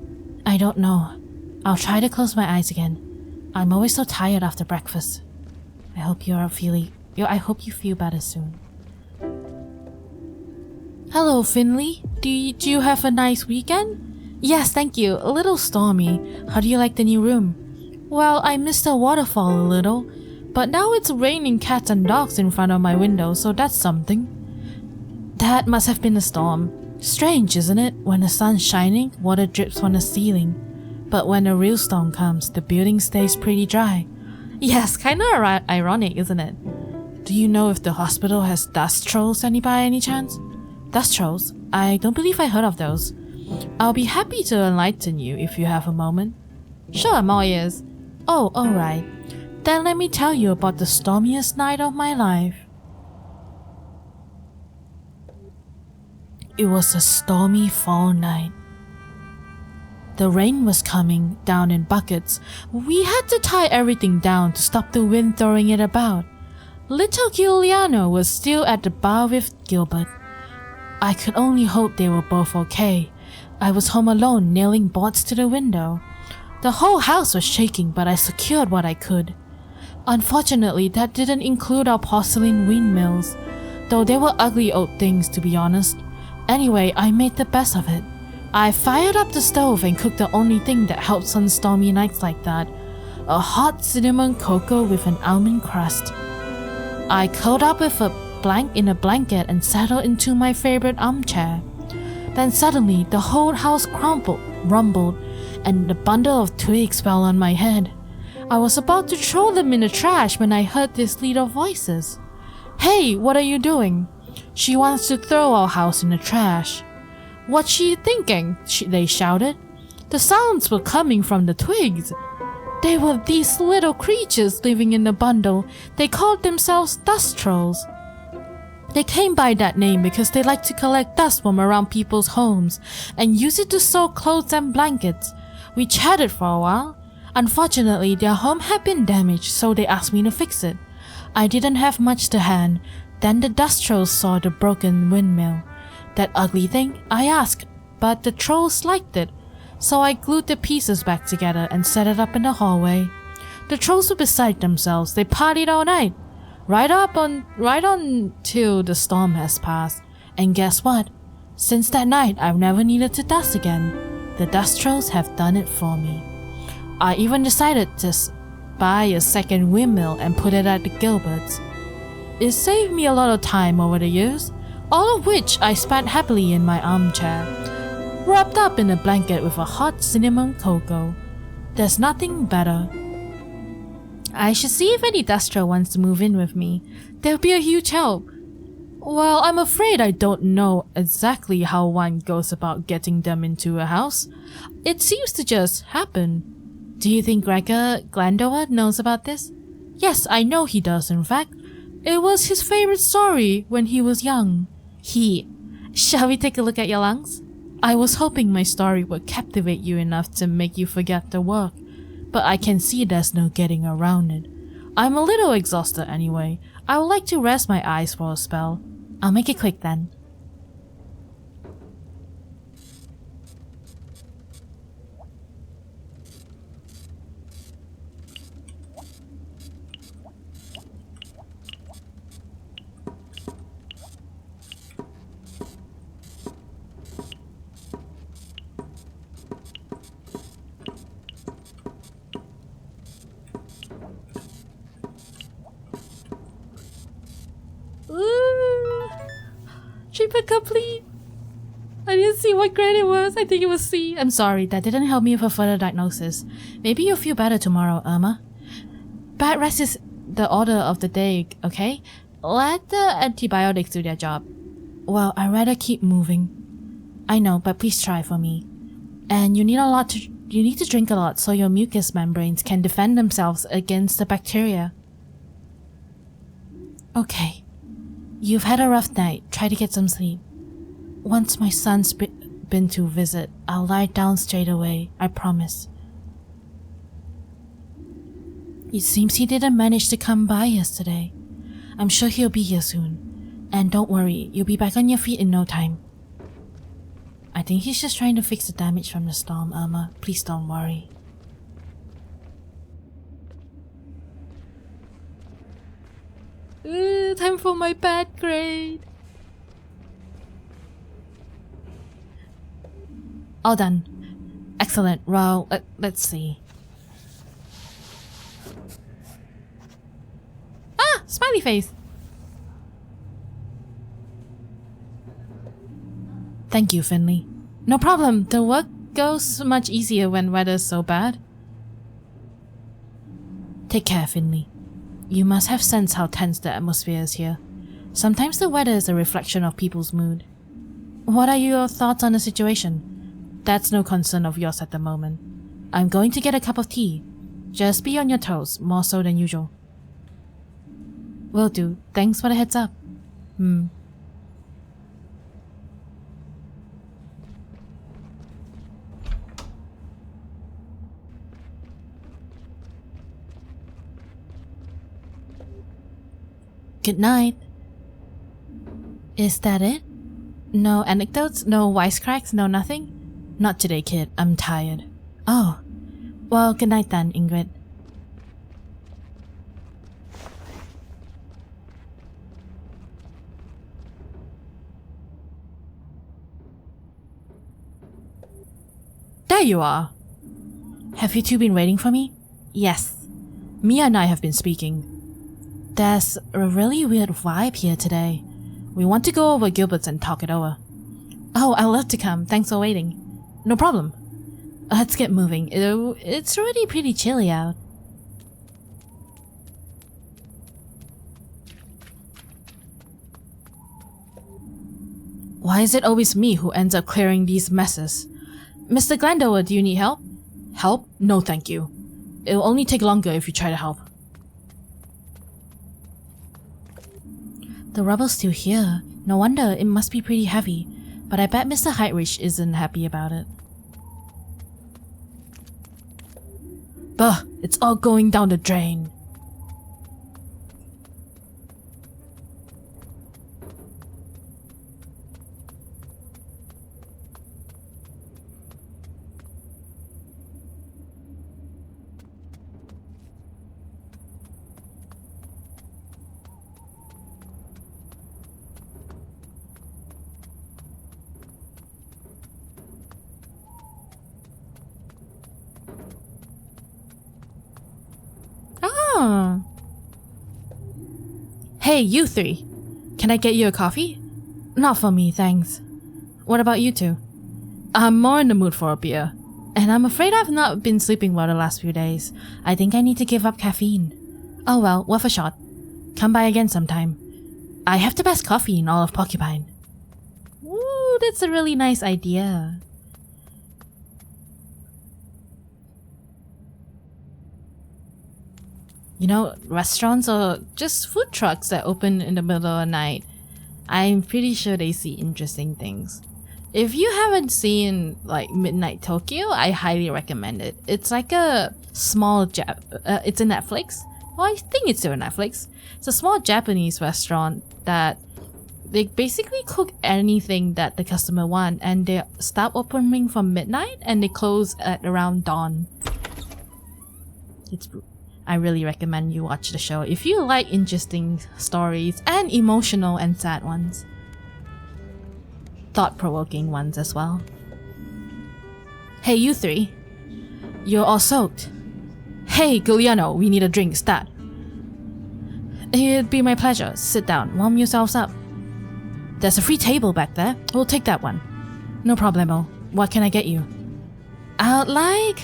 [SPEAKER 1] I don't know. I'll try to close my eyes again. I'm always so tired after breakfast. I hope you feel better soon. Hello, Finley. Do you have a nice weekend? Yes, thank you. A little stormy. How do you like the new room? Well, I missed the waterfall a little, but now it's raining cats and dogs in front of my window, so that's something. That must have been a storm. Strange, isn't it? When the sun's shining, water drips from the ceiling. But when a real storm comes, the building stays pretty dry. Yes, kinda ironic, isn't it? Do you know if the hospital has dust trolls by any chance? Dust trolls? I don't believe I heard of those. I'll be happy to enlighten you if you have a moment. Sure, I'm all ears. Oh, alright. Then let me tell you about the stormiest night of my life. It was a stormy fall night. The rain was coming down in buckets. We had to tie everything down to stop the wind throwing it about. Little Giuliano was still at the bar with Gilbert. I could only hope they were both okay. I was home alone, nailing boards to the window. The whole house was shaking, but I secured what I could. Unfortunately, that didn't include our porcelain windmills, though they were ugly old things, to be honest. Anyway, I made the best of it. I fired up the stove and cooked the only thing that helps on stormy nights like that, a hot cinnamon cocoa with an almond crust. I curled up with in a blanket and settled into my favorite armchair. Then suddenly, the whole house rumbled, and a bundle of twigs fell on my head. I was about to throw them in the trash when I heard these little voices. Hey, what are you doing? She wants to throw our house in the trash. What's she thinking? They shouted. The sounds were coming from the twigs. They were these little creatures living in the bundle. They called themselves dust trolls. They came by that name because they like to collect dust from around people's homes and use it to sew clothes and blankets. We chatted for a while. Unfortunately, their home had been damaged, so they asked me to fix it. I didn't have much to hand. Then the dust trolls saw the broken windmill. That ugly thing? I asked, but the trolls liked it. So I glued the pieces back together and set it up in the hallway. The trolls were beside themselves. They partied all night. Right on till the storm has passed. And guess what? Since that night, I've never needed to dust again. The dust trolls have done it for me. I even decided to buy a second windmill and put it at the Gilberts. It saved me a lot of time over the years, all of which I spent happily in my armchair, wrapped up in a blanket with a hot cinnamon cocoa. There's nothing better. I should see if any dust troll wants to move in with me. They'll be a huge help. Well, I'm afraid I don't know exactly how one goes about getting them into a house. It seems to just happen. Do you think Gregor Glandower knows about this? Yes, I know he does, in fact. It was his favorite story when he was young. Shall we take a look at your lungs? I was hoping my story would captivate you enough to make you forget the work, but I can see there's no getting around it. I'm a little exhausted anyway. I would like to rest my eyes for a spell. I'll make it quick then. Treatment complete. I didn't see what grade it was. I think it was C. I'm sorry, that didn't help me with a further diagnosis. Maybe you'll feel better tomorrow, Irma. Bad rest is the order of the day, okay? Let the antibiotics do their job. Well, I'd rather keep moving. I know, but please try for me. And you need to drink a lot so your mucous membranes can defend themselves against the bacteria. Okay. You've had a rough night. Try to get some sleep. Once my son's been to visit, I'll lie down straight away. I promise. It seems he didn't manage to come by yesterday. I'm sure he'll be here soon. And don't worry, you'll be back on your feet in no time. I think he's just trying to fix the damage from the storm, Irma. Please don't worry. Time for my bad grade. All done. Excellent. Well, let's see. Ah! Smiley face! Thank you, Finley. No problem. The work goes much easier when weather's so bad. Take care, Finley. You must have sensed how tense the atmosphere is here. Sometimes the weather is a reflection of people's mood. What are your thoughts on the situation? That's no concern of yours at the moment. I'm going to get a cup of tea. Just be on your toes, more so than usual. Will do. Thanks for the heads up. Good night. Is that it? No anecdotes? No wisecracks? No nothing? Not today, kid. I'm tired. Oh. Well, good night then, Ingrid. There you are. Have you two been waiting for me? Yes. Mia and I have been speaking. There's a really weird vibe here today. We want to go over Gilbert's and talk it over. Oh, I'd love to come. Thanks for waiting. No problem. Let's get moving. It's already pretty chilly out. Why is it always me who ends up clearing these messes? Mr. Glandower, do you need help? Help? No, thank you. It'll only take longer if you try to help. The rubble's still here. No wonder, it must be pretty heavy. But I bet Mr. Heidrich isn't happy about it. Bah! It's all going down the drain. Hey, you three. Can I get you a coffee? Not for me, thanks. What about you two? I'm more in the mood for a beer. And I'm afraid I've not been sleeping well the last few days. I think I need to give up caffeine. Oh well, worth a shot. Come by again sometime. I have the best coffee in all of Porcupine. Ooh, that's a really nice idea. You know, restaurants or just food trucks that open in the middle of the night. I'm pretty sure they see interesting things. If you haven't seen like Midnight Tokyo, I highly recommend it. It's like a small it's in Netflix. Well, I think it's still on Netflix. It's a small Japanese restaurant that they basically cook anything that the customer want, and they start opening from midnight and they close at around dawn. I really recommend you watch the show if you like interesting stories and emotional and sad ones. Thought-provoking ones as well. Hey, you three. You're all soaked. Hey, Giuliano, we need a drink, stat. It'd be my pleasure. Sit down, warm yourselves up. There's a free table back there. We'll take that one. No problemo. What can I get you? I'd like...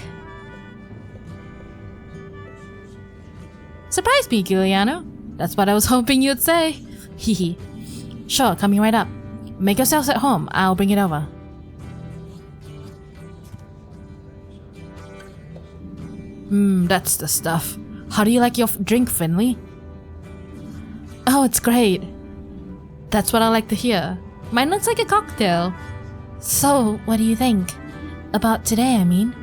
[SPEAKER 1] Surprise me, Giuliano. That's what I was hoping you'd say. Hehe. Sure, coming right up. Make yourselves at home. I'll bring it over. That's the stuff. How do you like your drink, Finley? Oh, it's great. That's what I like to hear. Mine looks like a cocktail. So, what do you think? About today, I mean.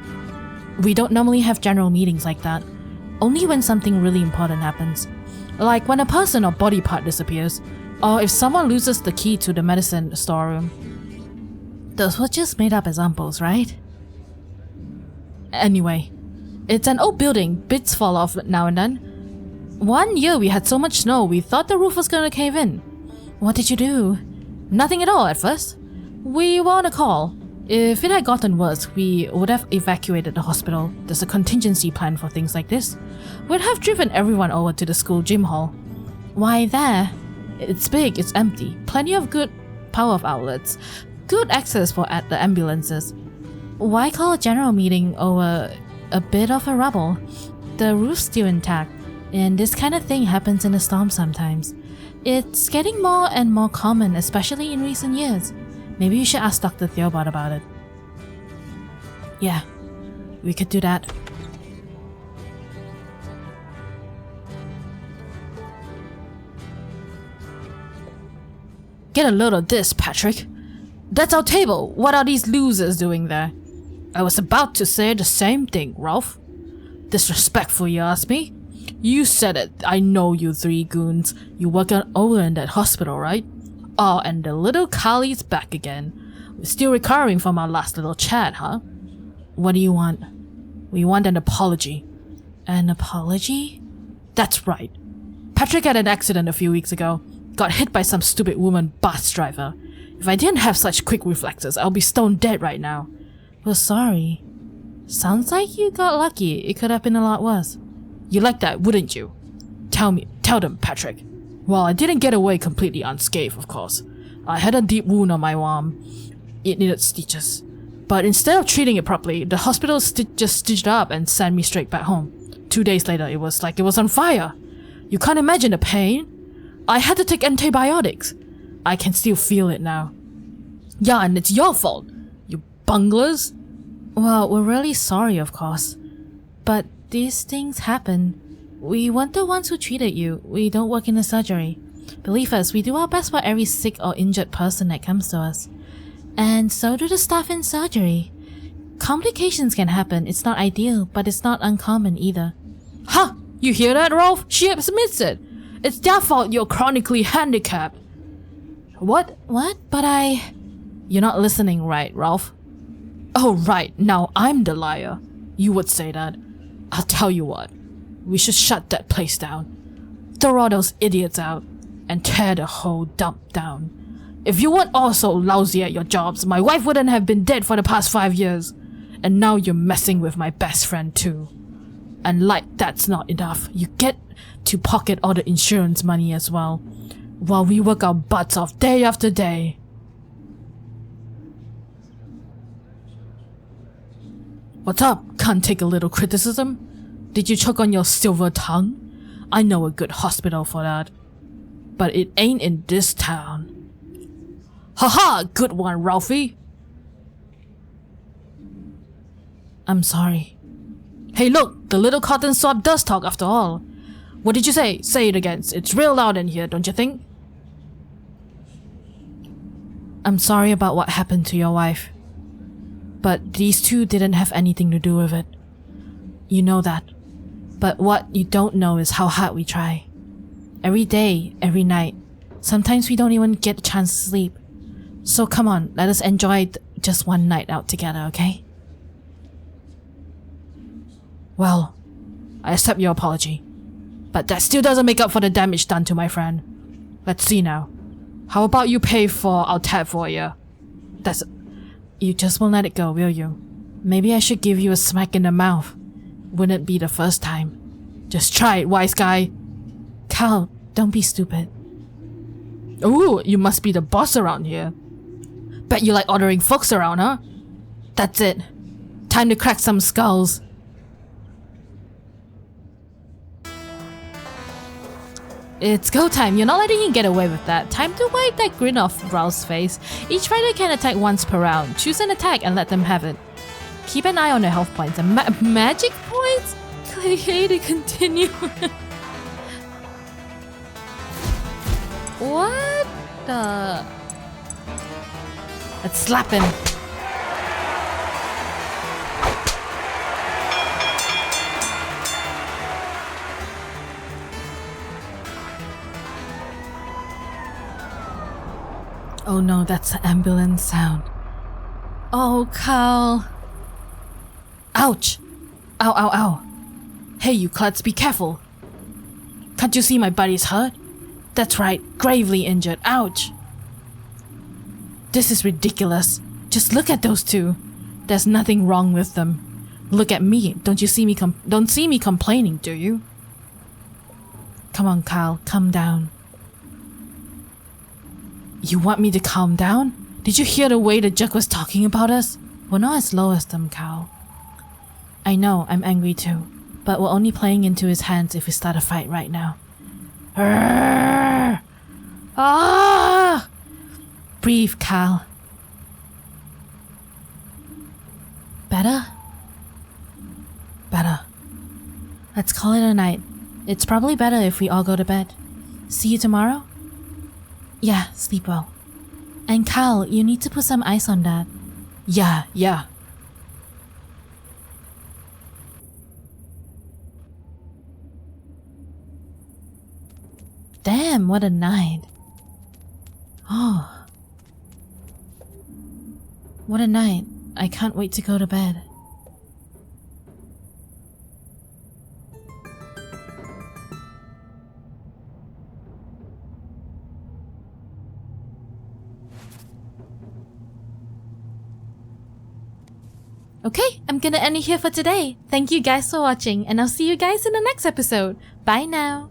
[SPEAKER 1] We don't normally have general meetings like that. Only when something really important happens. Like when a person or body part disappears. Or if someone loses the key to the medicine storeroom. Those were just made up examples, right? Anyway, it's an old building, bits fall off now and then. One year we had so much snow we thought the roof was gonna cave in. What did you do? Nothing at all at first. We were on a call. If it had gotten worse, we would have evacuated the hospital. There's a contingency plan for things like this. We'd have driven everyone over to the school gym hall. Why there? It's big, it's empty, plenty of good power outlets, good access for the ambulances. Why call a general meeting over a bit of a rubble? The roof's still intact, and this kind of thing happens in a storm sometimes. It's getting more and more common, especially in recent years. Maybe you should ask Dr. Theobald about it. Yeah, we could do that. Get a load of this, Patrick. That's our table. What are these losers doing there? I was about to say the same thing, Ralph. Disrespectful, you ask me? You said it. I know you three goons. You work over in that hospital, right? Oh, and the little Kali's back again. We're still recovering from our last little chat, huh? What do you want? We want an apology. An apology? That's right. Patrick had an accident a few weeks ago. Got hit by some stupid woman bus driver. If I didn't have such quick reflexes, I'll be stone dead right now. Well, sorry. Sounds like you got lucky. It could have been a lot worse. You like that, wouldn't you? Tell them, Patrick. Well, I didn't get away completely unscathed, of course. I had a deep wound on my arm. It needed stitches. But instead of treating it properly, the hospital just stitched it up and sent me straight back home. 2 days later, it was like it was on fire. You can't imagine the pain. I had to take antibiotics. I can still feel it now. Yeah, and it's your fault, you bunglers. Well, we're really sorry, of course. But these things happen. We weren't the ones who treated you. We don't work in the surgery. Believe us, we do our best for every sick or injured person that comes to us. And so do the staff in surgery. Complications can happen. It's not ideal, but it's not uncommon either. Ha! You hear that, Rolf? She admits it. It's their fault you're chronically handicapped. What? But You're not listening right, Ralph. Oh, right. Now I'm the liar. You would say that. I'll tell you what. We should shut that place down. Throw all those idiots out. And tear the whole dump down. If you weren't all so lousy at your jobs, my wife wouldn't have been dead for the past 5 years. And now you're messing with my best friend too. And like that's not enough, you get to pocket all the insurance money as well, while we work our butts off day after day. What's up? Can't take a little criticism? Did you choke on your silver tongue? I know a good hospital for that. But it ain't in this town. Haha! Good one, Ralphie! I'm sorry. Hey look, the little cotton swab does talk after all. What did you say? Say it again. It's real loud in here, don't you think? I'm sorry about what happened to your wife. But these two didn't have anything to do with it. You know that. But what you don't know is how hard we try. Every day, every night. Sometimes we don't even get a chance to sleep. So come on, let us enjoy just one night out together, okay? Well, I accept your apology. But that still doesn't make up for the damage done to my friend. Let's see now. How about you pay for our tab for you? You just won't let it go, will you? Maybe I should give you a smack in the mouth. Wouldn't be the first time. Just try it, wise guy. Cal, don't be stupid. Ooh, you must be the boss around here. Bet you like ordering folks around, huh? That's it. Time to crack some skulls. It's go time. You're not letting him get away with that. Time to wipe that grin off Ralph's face. Each fighter can attack once per round. Choose an attack and let them have it. Keep an eye on their health points and magic points? Click A to continue. What the? Let's slap him. Oh no, that's the ambulance sound. Oh, Cal. Ouch! Ow, ow, ow. Hey, you klutz, be careful. Can't you see my buddy's hurt? That's right, gravely injured. Ouch! This is ridiculous. Just look at those two. There's nothing wrong with them. Look at me. Don't see me complaining, do you? Come on, Kyle, calm down. You want me to calm down? Did you hear the way the jerk was talking about us? We're not as low as them, Cal. I know, I'm angry too. But we're only playing into his hands if we start a fight right now. Arrgh! Ah! Breathe, Cal. Better? Better. Let's call it a night. It's probably better if we all go to bed. See you tomorrow? Yeah, sleep well. And Cal, you need to put some ice on that. Yeah. Damn, what a night. Oh. What a night. I can't wait to go to bed. Okay, I'm gonna end it here for today. Thank you guys for watching, and I'll see you guys in the next episode. Bye now.